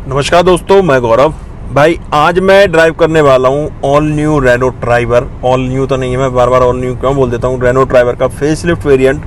नमस्कार दोस्तों, मैं गौरव भाई। आज मैं ड्राइव करने वाला हूँ all new Renault driver. All new तो नहीं है, मैं बार बार ऑल न्यू क्यों बोल देता हूँ। रेनो ड्राइवर का फेसलिफ्ट वेरिएंट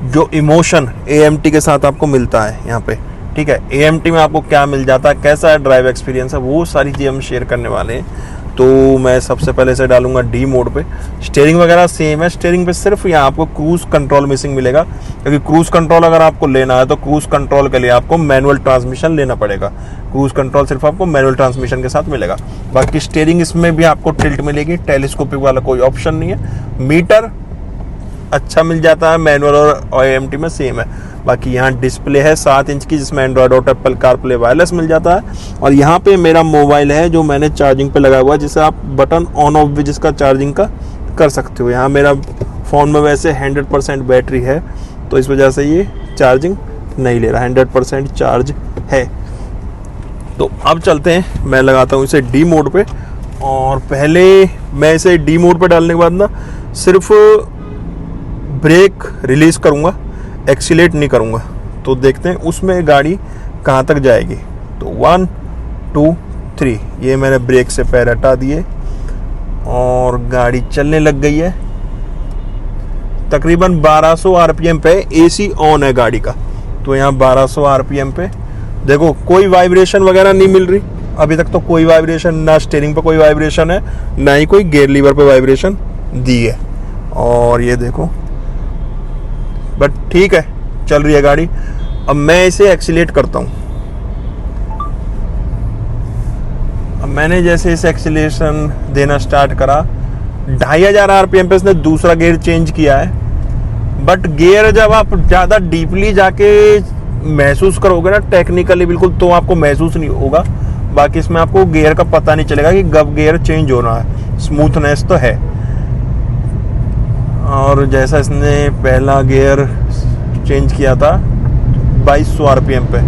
जो इमोशन AMT के साथ आपको मिलता है यहाँ पे, ठीक है। AMT में आपको क्या मिल जाता है, कैसा है ड्राइव एक्सपीरियंस है, वो सारी चीज़ें हम शेयर करने वाले हैं। तो मैं सबसे पहले से डालूंगा D मोड पे। स्टीयरिंग वगैरह सेम है। स्टीयरिंग पे सिर्फ यहाँ आपको क्रूज कंट्रोल मिसिंग मिलेगा, क्योंकि क्रूज कंट्रोल अगर आपको लेना है तो क्रूज कंट्रोल के लिए आपको मैनुअल ट्रांसमिशन लेना पड़ेगा। क्रूज कंट्रोल सिर्फ आपको मैनुअल ट्रांसमिशन के साथ मिलेगा। बाकी स्टीयरिंग इसमें भी आपको टिल्ट मिलेगी, टेलीस्कोपिक वाला कोई ऑप्शन नहीं है। मीटर अच्छा मिल जाता है, मैनुअल और AMT में सेम है। बाकी यहाँ डिस्प्ले है 7 इंच की, जिसमें एंड्रॉयड और एप्पल कारप्ले वायरलेस मिल जाता है। और यहाँ पे मेरा मोबाइल है जो मैंने चार्जिंग पे लगा हुआ है, जिसे आप बटन ऑन ऑफ भी जिसका चार्जिंग का कर सकते हो। यहाँ मेरा फ़ोन में वैसे 100% बैटरी है, तो इस वजह से ये चार्जिंग नहीं ले रहा, 100% चार्ज है। तो अब चलते हैं, मैं लगाता हूँ इसे D मोड पे। और पहले मैं इसे D मोड पे डालने के बाद ना सिर्फ ब्रेक रिलीज करूँगा, एक्सीलेट नहीं करूँगा। तो देखते हैं उसमें गाड़ी कहाँ तक जाएगी। तो 1 2 3 ये मैंने ब्रेक से पैर हटा दिए और गाड़ी चलने लग गई है। तकरीबन 1200 RPM पे AC ऑन है गाड़ी का। तो यहाँ 1200 RPM पे देखो कोई वाइब्रेशन वगैरह नहीं मिल रही अभी तक। तो कोई वाइब्रेशन ना, स्टीयरिंग पे कोई वाइब्रेशन है ना ही कोई गियर लीवर पे वाइब्रेशन दी है। और ये देखो, बट ठीक है, चल रही है गाड़ी। अब मैं इसे एक्सीलेट करता हूँ। अब मैंने जैसे इसे एक्सीलेशन देना स्टार्ट करा, 2500 RPM पे इसने दूसरा गियर चेंज किया है। बट गियर जब आप ज़्यादा डीपली जाके महसूस करोगे ना टेक्निकली बिल्कुल, तो आपको महसूस नहीं होगा। बाकी इसमें आपको गियर का पता नहीं चलेगा कि कब गियर चेंज हो रहा है। स्मूथनेस तो है। और जैसा इसने पहला गियर चेंज किया था 2200 RPM पे,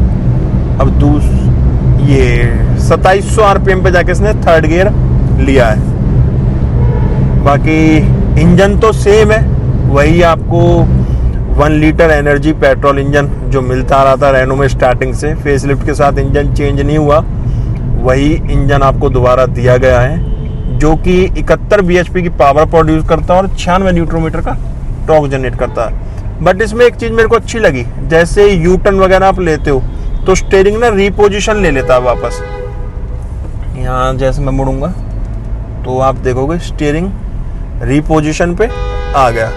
अब ये 2700 RPM पे जाके इसने थर्ड गियर लिया है। बाकी इंजन तो सेम है, वही आपको 1 लीटर एनर्जी पेट्रोल इंजन जो मिलता आ रहा था रेनो में स्टार्टिंग से। फेसलिफ्ट के साथ इंजन चेंज नहीं हुआ, वही इंजन आपको दोबारा दिया गया है, जो कि 71 bhp की पावर प्रोड्यूस करता है और 96 न्यूट्रोमीटर का टॉर्क जनरेट करता है। बट इसमें एक चीज़ मेरे को अच्छी लगी, जैसे यू टर्न वगैरह आप लेते हो तो स्टीयरिंग ना रिपोजिशन ले लेता है वापस। यहाँ जैसे मैं मुड़ूंगा तो आप देखोगे स्टीयरिंग रिपोजिशन पे आ गया।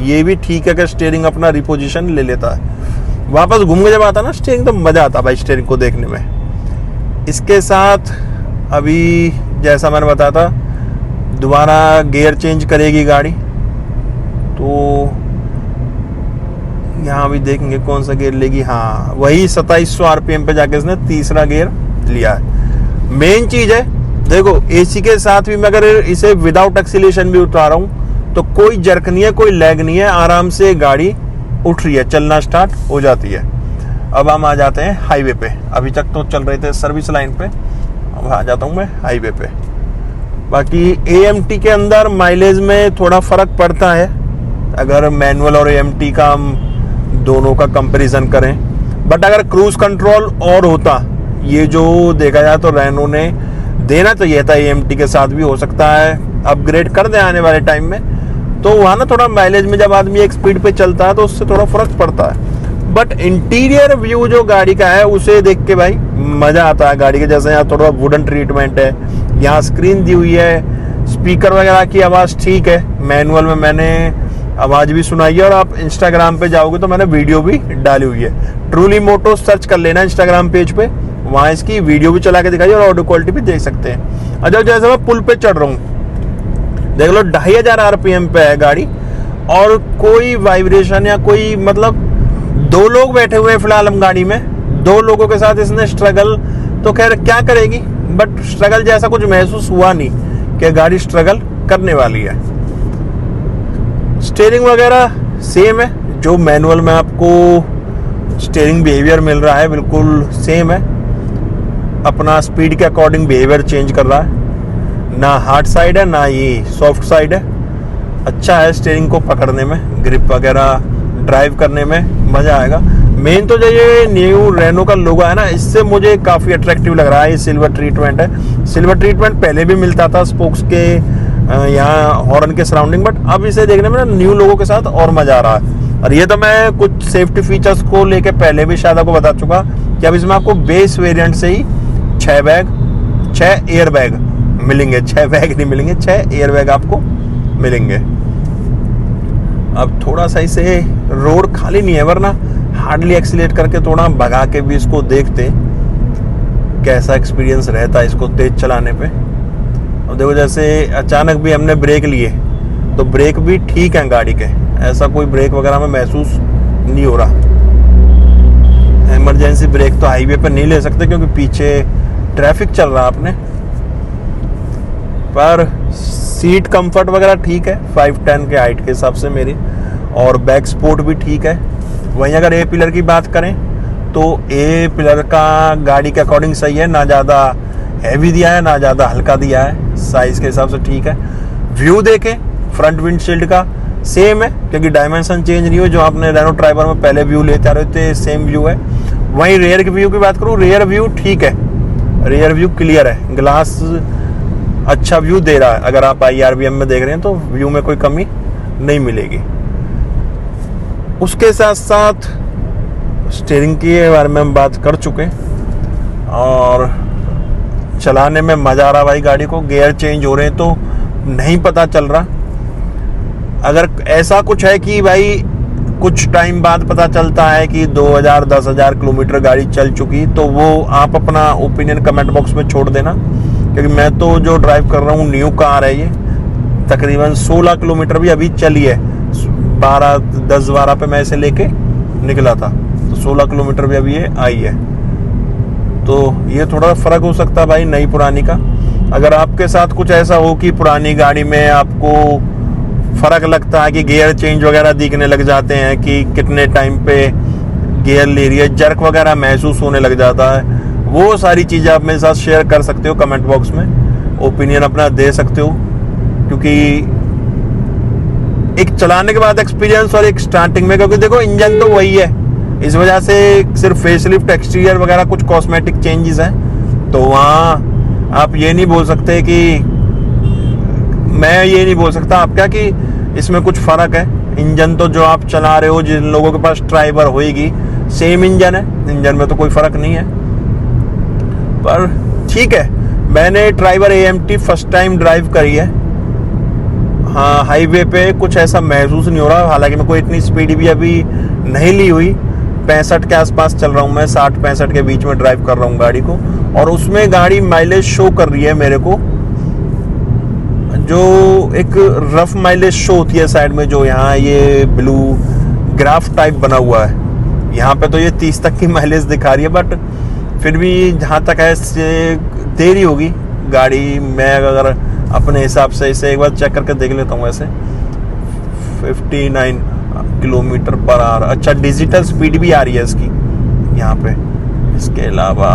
ये भी ठीक है कि स्टीयरिंग अपना रिपोजिशन ले लेता है वापस घूम के। जब आता ना स्टीयरिंग तो मज़ा आता भाई स्टीयरिंग को देखने में। इसके साथ अभी जैसा मैंने बताया था, दोबारा गियर चेंज करेगी गाड़ी। तो यहाँ भी देखेंगे कौन सा गियर लेगी। हाँ, वही 2700 RPM पे जाके इसने तीसरा गियर लिया है। मेन चीज़ है देखो, AC के साथ भी मैं अगर इसे विदाउट एक्सीलेशन भी उतार रहा हूँ तो कोई जर्क नहीं है, कोई लैग नहीं है, आराम से गाड़ी उठ रही है, चलना स्टार्ट हो जाती है। अब हम आ जाते हैं हाईवे पे। अभी तक तो चल रहे थे सर्विस लाइन पे, अब आ जाता हूँ मैं हाईवे पे। बाकी AMT के अंदर माइलेज में थोड़ा फ़र्क पड़ता है अगर मैनुअल और AMT का हम दोनों का कंपैरिजन करें। बट अगर क्रूज कंट्रोल और होता, ये जो देखा जाए तो रेनो ने देना चाहिए था AMT के साथ भी, हो सकता है अपग्रेड कर दे आने वाले टाइम में। तो वहाँ ना थोड़ा माइलेज में जब आदमी एक स्पीड पे चलता है तो उससे थोड़ा फ़र्क पड़ता है। बट इंटीरियर व्यू जो गाड़ी का है उसे देख के भाई मज़ा आता है गाड़ी के। जैसे यहाँ थोड़ा वुडन ट्रीटमेंट है, यहाँ स्क्रीन दी हुई है, स्पीकर वगैरह की आवाज़ ठीक है। मैनुअल में मैंने आवाज़ भी सुनाई है, और आप इंस्टाग्राम पे जाओगे तो मैंने वीडियो भी डाली हुई है। ट्रूली मोटो सर्च कर लेना इंस्टाग्राम पेज पे, वहाँ इसकी वीडियो भी चला के दिखाई और ऑडियो क्वालिटी भी देख सकते हैं। अच्छा, जैसे मैं पुल पे चढ़ रहा हूँ, देख लो 2500 RPM पे है गाड़ी और कोई वाइब्रेशन या कोई मतलब 2 लोग बैठे हुए हैं फिलहाल हम गाड़ी में। 2 लोगों के साथ इसने स्ट्रगल तो खैर क्या करेगी, बट स्ट्रगल जैसा कुछ महसूस हुआ नहीं कि गाड़ी स्ट्रगल करने वाली है। स्टीयरिंग वगैरह सेम है, जो मैनुअल में आपको स्टीयरिंग बिहेवियर मिल रहा है बिल्कुल सेम है। अपना स्पीड के अकॉर्डिंग बिहेवियर चेंज कर रहा है, ना हार्ड साइड है ना ये सॉफ्ट साइड है। अच्छा है स्टीयरिंग को पकड़ने में, ग्रिप वगैरह ड्राइव करने में मज़ा आएगा। मेन तो जो ये न्यू रेनो का लोगो है ना, इससे मुझे काफ़ी अट्रैक्टिव लग रहा है। ये सिल्वर ट्रीटमेंट है। सिल्वर ट्रीटमेंट पहले भी मिलता था स्पोक्स के यहाँ हॉर्न के सराउंडिंग, बट अब इसे देखने में ना न्यू लोगो के साथ और मजा आ रहा है। और ये तो मैं कुछ सेफ्टी फीचर्स को लेके पहले भी शायद आपको बता चुका कि अब इसमें आपको बेस वेरिएंट से ही 6 एयर बैग मिलेंगे। 6 बैग नहीं मिलेंगे, 6 एयर बैग आपको मिलेंगे। अब थोड़ा सा इसे रोड खाली नहीं है, वरना हार्डली एक्सीलेट करके थोड़ा भगा के भी इसको देखते कैसा एक्सपीरियंस रहता है इसको तेज चलाने पे। अब देखो जैसे अचानक भी हमने ब्रेक लिए तो ब्रेक भी ठीक है गाड़ी के, ऐसा कोई ब्रेक वगैरह में महसूस नहीं हो रहा। इमरजेंसी ब्रेक तो हाईवे पे नहीं ले सकते क्योंकि पीछे ट्रैफिक चल रहा है अपने, पर सीट कंफर्ट वगैरह ठीक है 5'10" के हाइट के हिसाब से मेरी, और बैक सपोर्ट भी ठीक है। वहीं अगर ए पिलर की बात करें तो ए पिलर का गाड़ी के अकॉर्डिंग सही है, ना ज़्यादा हैवी दिया है ना ज़्यादा हल्का दिया है, साइज़ के हिसाब से ठीक है। व्यू देखें फ्रंट विंडशील्ड का सेम है क्योंकि डायमेंशन चेंज नहीं हुई, जो आपने रेनो ट्राइबर में पहले व्यू लेते आ रहे थे सेम व्यू है। वहीं रेयर के व्यू की बात करूँ, रेयर व्यू ठीक है, रेयर व्यू क्लियर है, ग्लास अच्छा व्यू दे रहा है। अगर आप IRBM में देख रहे हैं तो व्यू में कोई कमी नहीं मिलेगी। उसके साथ साथ स्टीयरिंग के बारे में हम बात कर चुके, और चलाने में मज़ा आ रहा भाई गाड़ी को। गियर चेंज हो रहे हैं तो नहीं पता चल रहा। अगर ऐसा कुछ है कि भाई कुछ टाइम बाद पता चलता है कि 2000-10,000 किलोमीटर गाड़ी चल चुकी, तो वो आप अपना ओपिनियन कमेंट बॉक्स में छोड़ देना, क्योंकि मैं तो जो ड्राइव कर रहा हूँ न्यू कार है, ये तकरीबन 16 किलोमीटर भी अभी चली है। 10-12 पे मैं इसे लेके निकला था, तो 16 किलोमीटर भी अभी ये आई है। तो ये थोड़ा फ़र्क हो सकता है भाई नई पुरानी का। अगर आपके साथ कुछ ऐसा हो कि पुरानी गाड़ी में आपको फ़र्क लगता है कि गियर चेंज वगैरह दिखने लग जाते हैं, कि कितने टाइम पे गियर ले रही है, जर्क वगैरह महसूस होने लग जाता है, वो सारी चीज़ें आप मेरे साथ शेयर कर सकते हो कमेंट बॉक्स में, ओपिनियन अपना दे सकते हो। क्योंकि एक चलाने के बाद एक्सपीरियंस और एक स्टार्टिंग में, क्योंकि देखो इंजन तो वही है, इस वजह से सिर्फ फेसलिफ्ट एक्सटीरियर वगैरह कुछ कॉस्मेटिक चेंजेस हैं, तो वहाँ आप ये नहीं बोल सकते कि मैं ये नहीं बोल सकता आप क्या कि इसमें कुछ फ़र्क है। इंजन तो जो आप चला रहे हो, जिन लोगों के पास ट्राइबर होएगी, सेम इंजन है, इंजन में तो कोई फ़र्क नहीं है। पर ठीक है, मैंने Triber AMT first time drive करी है। हाँ, हाईवे पे कुछ ऐसा महसूस नहीं हो रहा, हालांकि मैं कोई इतनी स्पीड भी अभी नहीं ली हुई, 65 के आसपास चल रहा हूँ मैं, 60-65 के बीच में ड्राइव कर रहा हूँ गाड़ी को, और उसमें गाड़ी माइलेज शो कर रही है मेरे को, जो एक रफ माइलेज शो होती है साइड में, जो यहाँ ये ब्लू ग्राफ टाइप बना हुआ है, यहाँ पे तो ये 30 तक की माइलेज दिखा रही है, बट फिर भी जहाँ तक है देरी होगी गाड़ी। मैं अगर अपने हिसाब से इसे एक बार चेक करके देख लेता हूँ, ऐसे 59 किलोमीटर पर आवर। अच्छा, डिजिटल स्पीड भी आ रही है इसकी यहाँ पे। इसके अलावा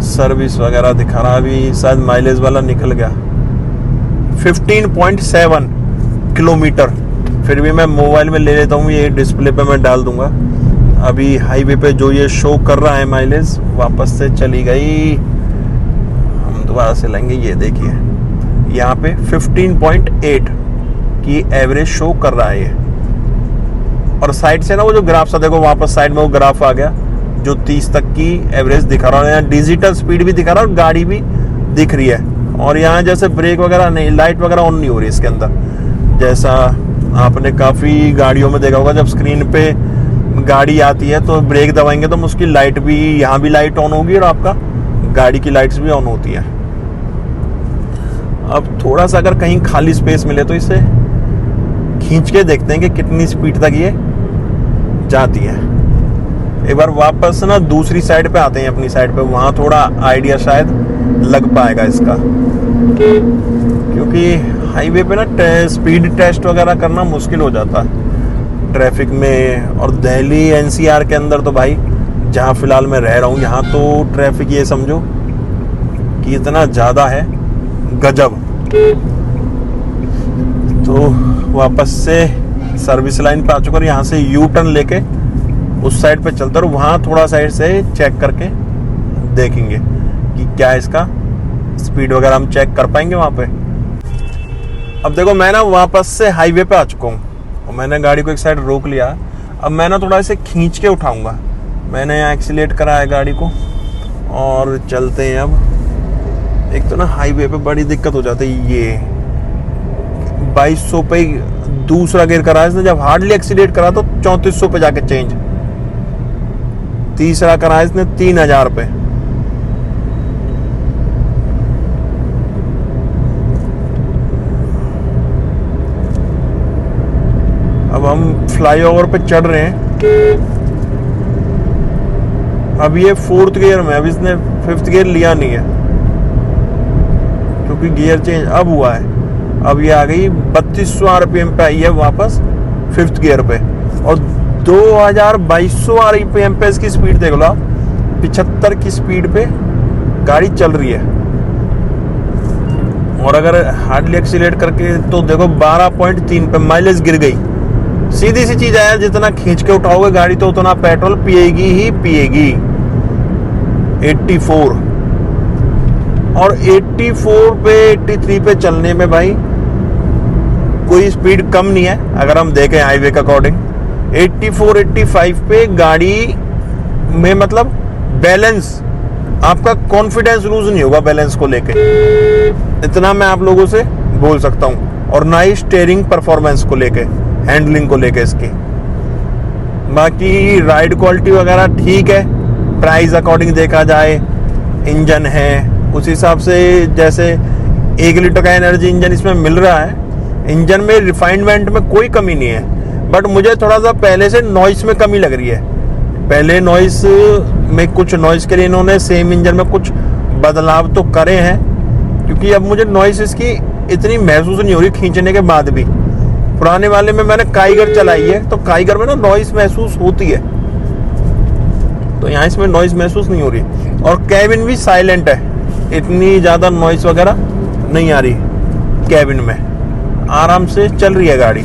सर्विस वगैरह दिखा रहा, अभी शायद माइलेज वाला निकल गया 15.7 किलोमीटर। फिर भी मैं मोबाइल में ले लेता हूँ, ये डिस्प्ले पे मैं डाल दूंगा। अभी हाईवे पे जो ये शो कर रहा है माइलेज, वापस से चली गई, हम दोबारा से लेंगे। ये देखिए यहाँ पे 15.8 की एवरेज शो कर रहा है ये। और साइड से ना वो जो ग्राफ सा देखो, वापस साइड में वो ग्राफ आ गया जो 30 तक की एवरेज दिखा रहा है। यहाँ डिजिटल स्पीड भी दिखा रहा है और गाड़ी भी दिख रही है। और यहाँ जैसे ब्रेक वगैरह नहीं, लाइट वगैरह ऑन नहीं हो रही इसके अंदर, जैसा आपने काफ़ी गाड़ियों में देखा होगा, जब स्क्रीन पे गाड़ी आती है तो ब्रेक दबाएंगे तो उसकी लाइट भी, यहाँ भी लाइट ऑन होगी और आपका गाड़ी की लाइट्स भी ऑन होती है। अब थोड़ा सा अगर कहीं खाली स्पेस मिले तो इसे खींच के देखते हैं कि कितनी स्पीड तक ये जाती है। एक बार वापस ना दूसरी साइड पे आते हैं, अपनी साइड पे, वहाँ थोड़ा आइडिया शायद लग पाएगा इसका, क्योंकि हाईवे पे ना स्पीड टेस्ट वगैरह करना मुश्किल हो जाता है ट्रैफिक में। और दिल्ली NCR के अंदर तो भाई, जहाँ फ़िलहाल मैं रह रहा हूँ, यहाँ तो ट्रैफिक ये समझो कि इतना ज़्यादा है, गजब। तो वापस से सर्विस लाइन पे आ चुका, यहाँ से U टर्न लेके उस साइड पे चलते रहो, वहाँ थोड़ा साइड से चेक करके देखेंगे कि क्या इसका स्पीड वगैरह हम चेक कर पाएंगे वहाँ पे। अब देखो मैं ना वापस से हाईवे पे आ चुका हूँ और मैंने गाड़ी को एक साइड रोक लिया। अब मैं ना थोड़ा इसे खींच के उठाऊंगा। मैंने यहाँ एक्सीलेट करा है गाड़ी को और चलते हैं। अब एक तो ना हाईवे पे बड़ी दिक्कत हो जाती है, ये 2200 पे दूसरा गियर करा है इसने, जब हार्डली एक्सीलेट करा तो 3400 पे जाके चेंज, तीसरा करा है इसने 3000 पे। अब हम फ्लाईओवर पे चढ़ रहे हैं। अब ये 4th गियर में, अब इसने 5th गियर लिया नहीं है क्योंकि गियर चेंज अब हुआ है। अब ये आ गई 3200 RPM पे आई है वापस 5th गियर पे और 2200 RPM पे इसकी स्पीड देख लो आप, 75 की स्पीड पे गाड़ी चल रही है। और अगर हार्डली एक्सीलेट करके तो देखो 12.3 पे माइलेज गिर गई। सीधी सी चीज है, जितना खींच के उठाओगे गाड़ी तो उतना पेट्रोल पिएगी ही पिएगी। 84 और 84 पे 83 पे चलने में भाई कोई स्पीड कम नहीं है अगर हम देखें हाईवे के अकॉर्डिंग। 84 85 पे गाड़ी में मतलब बैलेंस, आपका कॉन्फिडेंस लूज नहीं होगा बैलेंस को लेके, इतना मैं आप लोगों से बोल सकता हूँ। और ना ही स्टीयरिंग परफॉर्मेंस को लेके, हैंडलिंग को लेके इसकी। बाकी राइड क्वालिटी वगैरह ठीक है, प्राइस अकॉर्डिंग देखा जाए, इंजन है उस हिसाब से, जैसे 1 लीटर का एनर्जी इंजन इसमें मिल रहा है। इंजन में रिफाइनमेंट में कोई कमी नहीं है, बट मुझे थोड़ा सा पहले से नॉइस में कमी लग रही है। पहले नॉइस में कुछ नॉइस के लिए इन्होंने सेम इंजन में कुछ बदलाव तो करे हैं, क्योंकि अब मुझे नॉइस इसकी इतनी महसूस नहीं हो रही खींचने के बाद भी। पुराने वाले में मैंने काइगर चलाई है तो काइगर में ना नॉइस महसूस होती है, तो यहाँ इसमें नॉइस महसूस नहीं हो रही। और कैबिन भी साइलेंट है, इतनी ज़्यादा नॉइस वगैरह नहीं आ रही कैबिन में, आराम से चल रही है गाड़ी,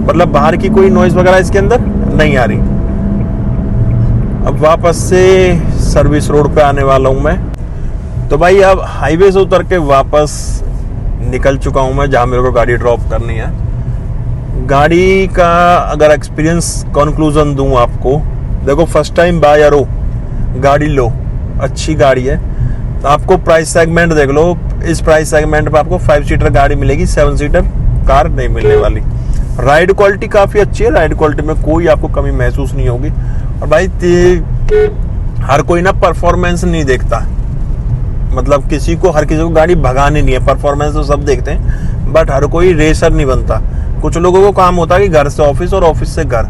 मतलब बाहर की कोई नॉइस वगैरह इसके अंदर नहीं आ रही। अब वापस से सर्विस रोड पे आने वाला हूँ मैं, तो भाई अब हाईवे से उतर के वापस निकल चुका हूँ मैं जहाँ मेरे को गाड़ी ड्रॉप करनी है। गाड़ी का अगर एक्सपीरियंस कंक्लूजन दूं आपको, देखो फर्स्ट टाइम बायर हो, गाड़ी लो, अच्छी गाड़ी है। तो आपको प्राइस सेगमेंट देख लो, इस प्राइस सेगमेंट पे आपको 5 सीटर गाड़ी मिलेगी, 7 सीटर कार नहीं मिलने वाली। राइड क्वालिटी काफ़ी अच्छी है, राइड क्वालिटी में कोई आपको कमी महसूस नहीं होगी। और भाई हर कोई ना परफॉर्मेंस नहीं देखता, मतलब हर किसी को गाड़ी भगानी नहीं है, परफॉर्मेंस तो सब देखते हैं, बट हर कोई रेसर नहीं बनता। कुछ लोगों को काम होता है कि घर से ऑफिस और ऑफिस से घर,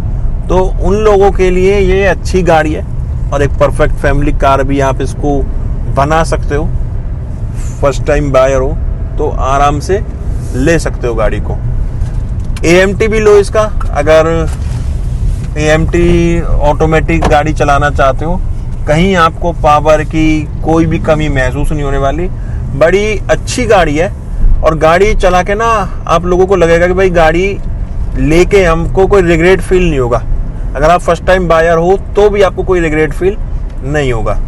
तो उन लोगों के लिए ये अच्छी गाड़ी है और एक परफेक्ट फैमिली कार भी आप इसको बना सकते हो। फर्स्ट टाइम बायर हो तो आराम से ले सकते हो गाड़ी को। AMT भी लो इसका, अगर AMT ऑटोमेटिक गाड़ी चलाना चाहते हो, कहीं आपको पावर की कोई भी कमी महसूस नहीं होने वाली। बड़ी अच्छी गाड़ी है और गाड़ी चला के ना आप लोगों को लगेगा कि भाई गाड़ी लेके हमको कोई रिग्रेट फील नहीं होगा। अगर आप फर्स्ट टाइम बायर हो तो भी आपको कोई रिग्रेट फील नहीं होगा।